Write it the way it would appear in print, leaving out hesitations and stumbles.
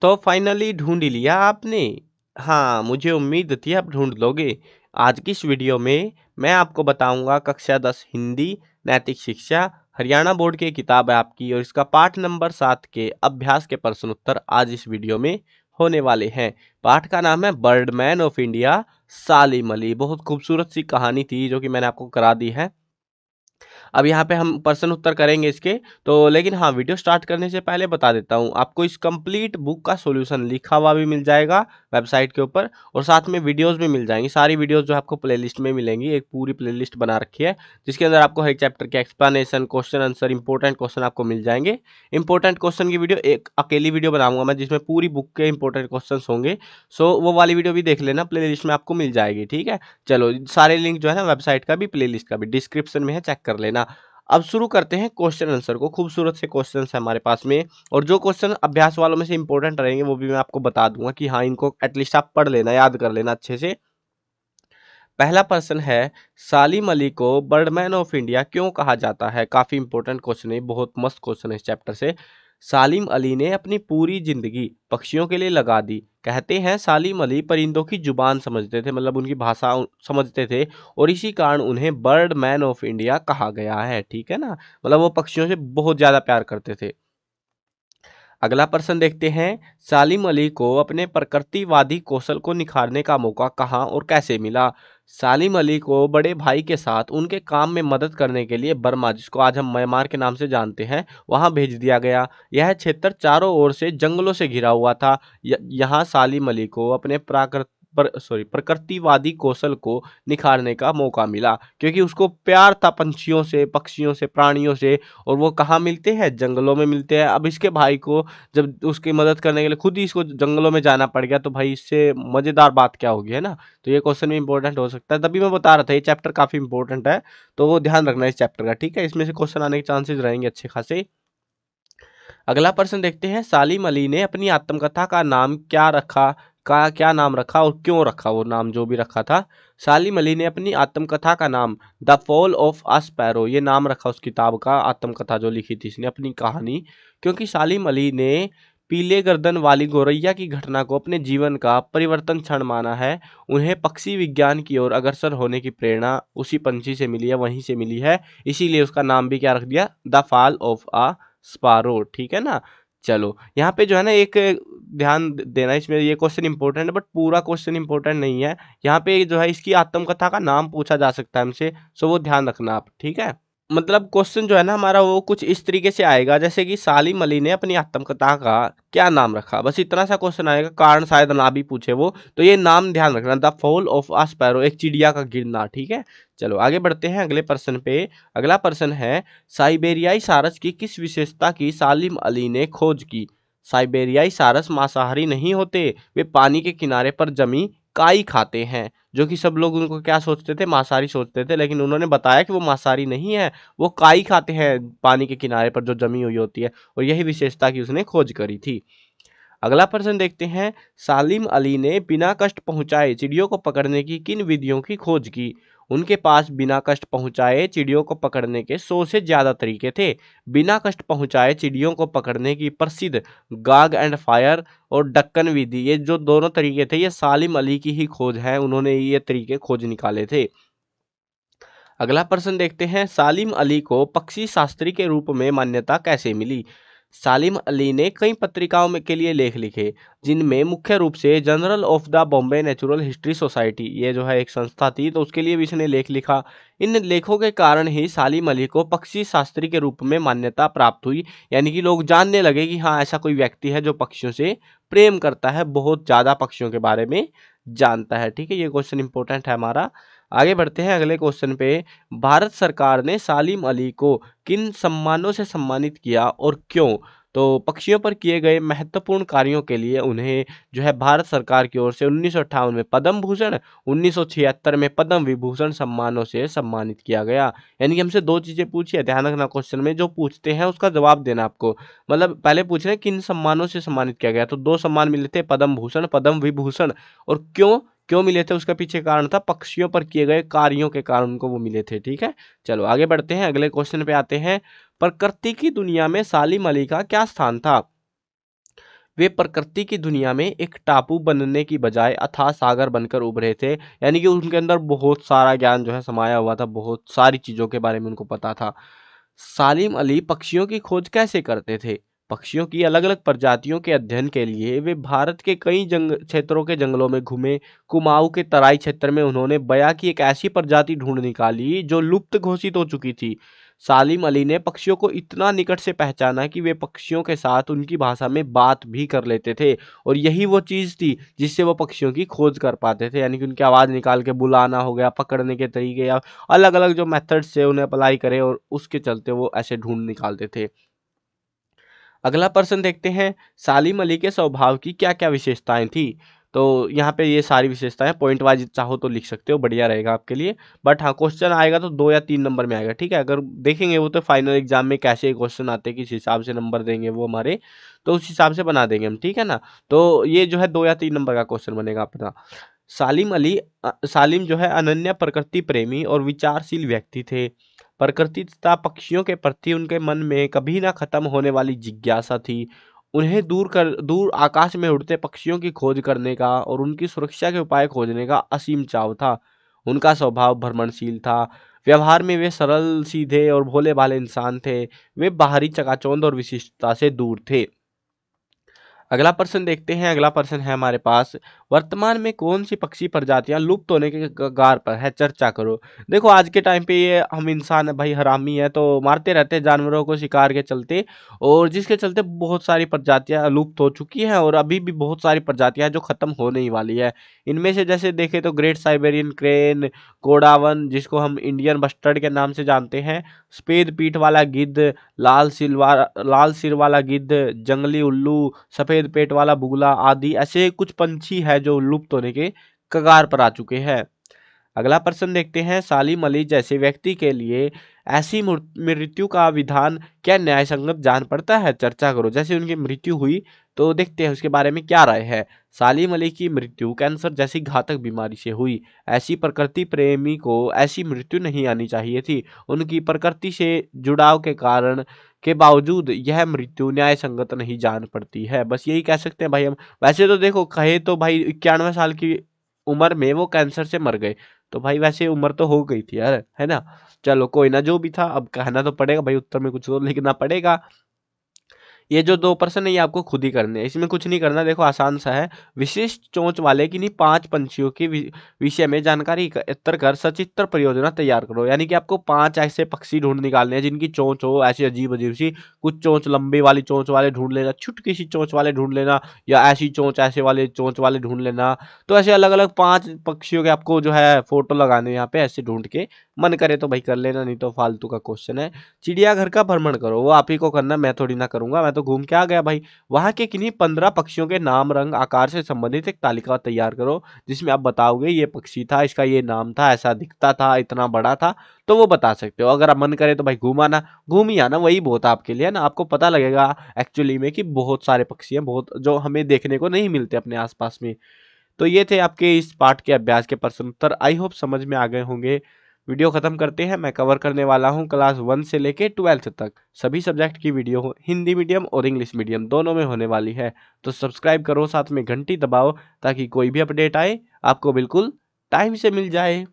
तो फाइनली ढूँढ ही लिया आपने? हाँ, मुझे उम्मीद थी आप ढूँढ लोगे। आज की इस वीडियो में मैं आपको बताऊँगा कक्षा 10 हिंदी नैतिक शिक्षा हरियाणा बोर्ड की किताब है आपकी और इसका पाठ नंबर 7 के अभ्यास के प्रश्न उत्तर आज इस वीडियो में होने वाले हैं। पाठ का नाम है बर्डमैन ऑफ इंडिया सालिम अली। बहुत खूबसूरत सी कहानी थी जो कि मैंने आपको करा दी है। अब यहाँ पे हम प्रश्न उत्तर करेंगे इसके, तो लेकिन हाँ, वीडियो स्टार्ट करने से पहले बता देता हूँ आपको इस कंप्लीट बुक का सॉल्यूशन लिखा हुआ भी मिल जाएगा वेबसाइट के ऊपर और साथ में वीडियोस भी मिल जाएंगी। सारी वीडियोस जो आपको प्लेलिस्ट में मिलेंगी, एक पूरी प्लेलिस्ट बना रखी है जिसके अंदर आपको हर चैप्टर के explanation, question answer, important question आपको मिल जाएंगे। इंपॉर्टेंट क्वेश्चन की वीडियो एक अकेली वीडियो बनाऊंगा मैं जिसमें पूरी बुक के इंपॉर्टेंट क्वेश्चन होंगे। सो वो वाली वीडियो भी देख लेना, प्लेलिस्ट में आपको मिल जाएगी। ठीक है, चलो सारे लिंक जो है ना वेबसाइट का भी प्लेलिस्ट का भी डिस्क्रिप्शन में है, चेक कर लेना। अब शुरू करते हैं क्वेश्चन आंसर को। खूबसूरत से क्वेश्चंस है हमारे पास में और जो क्वेश्चन अभ्यास वालों में से इंपॉर्टेंट रहेंगे वो भी मैं आपको बता दूंगा कि हाँ, इनको एटलीस्ट आप पढ़ लेना, याद कर लेना अच्छे से। पहला प्रश्न है, सालिम अली को बर्डमैन ऑफ इंडिया क्यों कहा जाता है? काफी इंपॉर्टेंट क्वेश्चन है, बहुत मस्त क्वेश्चन है इस चैप्टर से। सालिम अली ने अपनी पूरी जिंदगी पक्षियों के लिए लगा दी। कहते हैं सालिम अली परिंदों की जुबान समझते थे, मतलब उनकी भाषा समझते थे और इसी कारण उन्हें बर्ड मैन ऑफ इंडिया कहा गया है। ठीक है ना, मतलब वो पक्षियों से बहुत ज्यादा प्यार करते थे। अगला प्रश्न देखते हैं, सालिम अली को अपने प्रकृतिवादी कौशल को निखारने का मौका कहाँ और कैसे मिला? सालिम अली को बड़े भाई के साथ उनके काम में मदद करने के लिए बर्मा, जिसको आज हम म्यांमार के नाम से जानते हैं, वहां भेज दिया गया। यह क्षेत्र चारों ओर से जंगलों से घिरा हुआ था। यहाँ सालिम अली को अपने प्रकृतिवादी कौशल को निखारने का मौका मिला क्योंकि उसको प्यार था पंछियों से, पक्षियों से, प्राणियों से। और वो कहाँ मिलते हैं? जंगलों में मिलते हैं। अब इसके भाई को जब उसकी मदद करने के लिए खुद ही इसको जंगलों में जाना पड़ गया तो भाई इससे मजेदार बात क्या होगी, है ना? तो ये क्वेश्चन भी इंपॉर्टेंट हो सकता है, तभी मैं बता रहा था ये चैप्टर काफी इंपॉर्टेंट है, तो वो ध्यान रखना इस चैप्टर का। ठीक है, इसमें से क्वेश्चन आने के चांसेस रहेंगे अच्छे खासे। अगला प्रश्न देखते हैं, सालिम अली ने अपनी आत्मकथा का नाम क्या रखा? क्या नाम रखा और क्यों रखा? वो नाम जो भी रखा था। सालिम अली ने अपनी आत्मकथा का नाम the fall of a sparrow, ये नाम रखा उस किताब का, आत्मकथा जो लिखी थी इसने अपनी कहानी, क्योंकि सालिम अली ने पीले गर्दन वाली गौरैया की घटना को अपने जीवन का परिवर्तन क्षण माना है। उन्हें पक्षी विज्ञान की ओर अग्रसर होने की प्रेरणा उसी पंछी से मिली है, वहीं से मिली है, इसीलिए उसका नाम भी क्या रख दिया? The fall of a sparrow. ठीक है ना, चलो यहाँ पे जो है ना एक ध्यान देना, इसमें ये क्वेश्चन इंपॉर्टेंट है बट पूरा क्वेश्चन इंपॉर्टेंट नहीं है। यहाँ पे जो है इसकी आत्मकथा का नाम पूछा जा सकता है हमसे, सो वो ध्यान रखना आप। ठीक है, मतलब क्वेश्चन जो है ना हमारा वो कुछ इस तरीके से आएगा जैसे कि सालिम अली ने अपनी आत्मकथा का क्या नाम रखा, बस इतना सा क्वेश्चन आएगा, कारण शायद ना भी पूछे वो, तो ये नाम ध्यान रखना, the fall of a sparrow, एक चिड़िया का गिरना। ठीक है, चलो आगे बढ़ते हैं अगले प्रश्न पे। अगला प्रश्न है, साइबेरियाई सारस की किस विशेषता की सालिम अली ने खोज की? साइबेरियाई सारस मांसाहारी नहीं होते, वे पानी के किनारे पर जमी काई खाते हैं, जो कि सब लोग उनको क्या सोचते थे? मांसाहारी सोचते थे, लेकिन उन्होंने बताया कि वो मांसाहारी नहीं है, वो काई खाते हैं पानी के किनारे पर जो जमी हुई होती है, और यही विशेषता की उसने खोज करी थी। अगला प्रश्न देखते हैं, सालिम अली ने बिना कष्ट पहुंचाए चिड़ियों को पकड़ने की किन विधियों की खोज की? उनके पास बिना कष्ट पहुंचाए चिड़ियों को पकड़ने के 100 से ज्यादा तरीके थे। बिना कष्ट पहुंचाए चिड़ियों को पकड़ने की प्रसिद्ध गाग एंड फायर और डक्कन विधि, ये जो दोनों तरीके थे ये सालिम अली की ही खोज है, उन्होंने ये तरीके खोज निकाले थे। अगला प्रश्न देखते हैं, सालिम अली को पक्षी शास्त्री के रूप में मान्यता कैसे मिली? सालिम अली ने कई पत्रिकाओं में के लिए लेख लिखे, जिनमें मुख्य रूप से journal of the Bombay natural history society, ये जो है एक संस्था थी, तो उसके लिए भी इसने लेख लिखा। इन लेखों के कारण ही सालिम अली को पक्षी शास्त्री के रूप में मान्यता प्राप्त हुई, यानी कि लोग जानने लगे कि हाँ, ऐसा कोई व्यक्ति है जो पक्षियों से प्रेम करता है, बहुत ज्यादा पक्षियों के बारे में जानता है। ठीक है, ये क्वेश्चन इंपॉर्टेंट है हमारा। आगे बढ़ते हैं अगले क्वेश्चन पे। भारत सरकार ने सालिम अली को किन सम्मानों से सम्मानित किया और क्यों? तो पक्षियों पर किए गए महत्वपूर्ण कार्यों के लिए उन्हें जो है भारत सरकार की ओर से 1958 में पद्म भूषण, 1976 में पद्म विभूषण सम्मानों से सम्मानित किया गया। यानी कि हमसे दो चीजें पूछी है, ध्यान रखना क्वेश्चन में, जो पूछते हैं उसका जवाब देना आपको। मतलब पहले पूछ रहे हैं किन सम्मानों से सम्मानित किया गया, तो दो सम्मान मिले थे, पद्म भूषण, पद्म विभूषण। और क्यों क्यों मिले थे उसका पीछे कारण था, पक्षियों पर किए गए कार्यों के कारण उनको वो मिले थे। ठीक है, चलो आगे बढ़ते हैं अगले क्वेश्चन पे आते हैं। प्रकृति की दुनिया में सालिम अली का क्या स्थान था? वे प्रकृति की दुनिया में एक टापू बनने की बजाय अथाह सागर बनकर उभरे थे। यानी कि उनके अंदर बहुत सारा ज्ञान जो है समाया हुआ था, बहुत सारी चीज़ों के बारे में उनको पता था। सालिम अली पक्षियों की खोज कैसे करते थे? पक्षियों की अलग-अलग प्रजातियों के अध्ययन के लिए वे भारत के कई जंग क्षेत्रों के जंगलों में घूमे। कुमाऊँ के तराई क्षेत्र में उन्होंने बया की एक ऐसी प्रजाति ढूँढ निकाली जो लुप्त घोषित हो चुकी थी। सालिम अली ने पक्षियों को इतना निकट से पहचाना कि वे पक्षियों के साथ उनकी भाषा में बात भी कर लेते थे और यही वो चीज़ थी जिससे वो पक्षियों की खोज कर पाते थे। यानी कि उनकी आवाज़ निकाल के बुलाना हो गया, पकड़ने के तरीके या अलग-अलग जो मेथड्स थे उन्हें अप्लाई करें और उसके चलते वो ऐसे ढूँढ निकालते थे। अगला प्रश्न देखते हैं, सालिम अली के स्वभाव की क्या-क्या विशेषताएँ थी? तो यहाँ पे ये सारी विशेषताएँ पॉइंट वाइज़ चाहो तो लिख सकते हो, बढ़िया रहेगा आपके लिए। बट हाँ, क्वेश्चन आएगा तो 2 या 3 नंबर में आएगा, ठीक है? अगर देखेंगे वो तो फाइनल एग्ज़ाम में कैसे क्वेश्चन आते हैं, किस हिसाब से नंबर देंगे वो हमारे, तो उस हिसाब से बना देंगे हम, ठीक है ना? तो ये जो है 2 या 3 नंबर का क्वेश्चन बनेगा अपना। सालिम जो है अनन्य प्रकृति प्रेमी और विचारशील व्यक्ति थे। प्रकृति तथा पक्षियों के प्रति उनके मन में कभी ना खत्म होने वाली जिज्ञासा थी। उन्हें दूर आकाश में उड़ते पक्षियों की खोज करने का और उनकी सुरक्षा के उपाय खोजने का असीम चाव था। उनका स्वभाव भ्रमणशील था। व्यवहार में वे सरल, सीधे और भोले-भाले इंसान थे। वे बाहरी चकाचौंध और विशिष्टता से दूर थे। अगला प्रश्न देखते हैं। अगला प्रश्न है हमारे पास, वर्तमान में कौन सी पक्षी प्रजातियां लुप्त होने के कगार पर है, चर्चा करो। देखो आज के टाइम पे ये हम इंसान भाई हरामी है तो मारते रहते हैं जानवरों को शिकार के चलते, और जिसके चलते बहुत सारी प्रजातियां लुप्त हो चुकी हैं और अभी भी बहुत सारी प्रजातियां जो खत्म होने ही वाली है। इनमें से जैसे देखें तो ग्रेट साइबेरियन क्रेन, कोडावन जिसको हम इंडियन बस्टर्ड के नाम से जानते हैं, सफेद पीठ वाला गिद्ध, लाल सिर वाला गिद्ध, जंगली उल्लू, सफेद पेट वाला बुगला आदि ऐसे कुछ पंछी हैं जो लुप्त होने के कगार पर आ चुके हैं। अगला प्रश्न देखते हैं, सालिम अली जैसे व्यक्ति के लिए ऐसी मृत्यु का विधान क्या न्याय संगत जान पड़ता है, चर्चा करो। जैसे उनकी मृत्यु हुई तो देखते हैं उसके बारे में क्या राय है। सालिम अली की मृत्यु कैंसर जैसी घातक बीमारी से हुई। ऐसी प्रकृति प्रेमी को ऐसी मृत्यु नहीं आनी चाहिए थी। उनकी प्रकृति से जुड़ाव के कारण के बावजूद यह मृत्यु न्याय संगत नहीं जान पड़ती है। बस यही कह सकते हैं भाई हम। वैसे तो देखो कहे तो भाई 91 साल की उम्र में वो कैंसर से मर गए, तो भाई वैसे उम्र तो हो गई थी यार, है ना? चलो कोई ना, जो भी था अब कहना तो पड़ेगा भाई, उत्तर में कुछ तो लिखना पड़ेगा। ये जो 2 प्रश्न है ये आपको खुद ही करने हैं, इसमें कुछ नहीं करना। देखो आसान सा है। विशिष्ट चोंच वाले किन्हीं 5 पंछियों के विषय में जानकारी एकत्र कर सचित्र परियोजना तैयार करो। यानी कि आपको 5 ऐसे पक्षी ढूँढ निकालने हैं जिनकी चोंच हो ऐसी अजीब-अजीब सी। कुछ चोंच लंबी वाली चोंच वाले ढूँढ लेना, छुटकी सी चोंच वाले ढूँढ लेना, या ऐसी चोंच ऐसे वाले चोंच वाले ढूँढ लेना। तो ऐसे अलग-अलग 5 पक्षियों के आपको जो है फ़ोटो लगाने हैं यहाँ पे ऐसे ढूँढ के। मन करे तो भाई कर लेना, नहीं तो फालतू का क्वेश्चन है। चिड़ियाघर का भ्रमण करो, वो आप ही को करना, मैं थोड़ी ना करूँगा, मैं तो घूम के आ गया भाई। वहाँ के किन्हीं 15 पक्षियों के नाम, रंग, आकार से संबंधित एक तालिका तैयार करो, जिसमें आप बताओगे ये पक्षी था, इसका ये नाम था, ऐसा दिखता था, इतना बड़ा था, तो वो बता सकते हो। अगर आप मन करे तो भाई घूम ही आना, वही बहुत है आपके लिए, है ना? आपको पता लगेगा एक्चुअली में कि बहुत सारे पक्षी हैं, बहुत जो हमें देखने को नहीं मिलते अपने आस-पास में। तो ये थे आपके इस पार्ट के अभ्यास के प्रश्न उत्तर। आई होप समझ में आ गए होंगे। वीडियो खत्म करते हैं। मैं कवर करने वाला हूँ क्लास 1 से लेके 12th तक सभी सब्जेक्ट की वीडियो हो, हिंदी मीडियम और इंग्लिश मीडियम दोनों में होने वाली है। तो सब्सक्राइब करो, साथ में घंटी दबाओ ताकि कोई भी अपडेट आए आपको बिल्कुल टाइम से मिल जाए।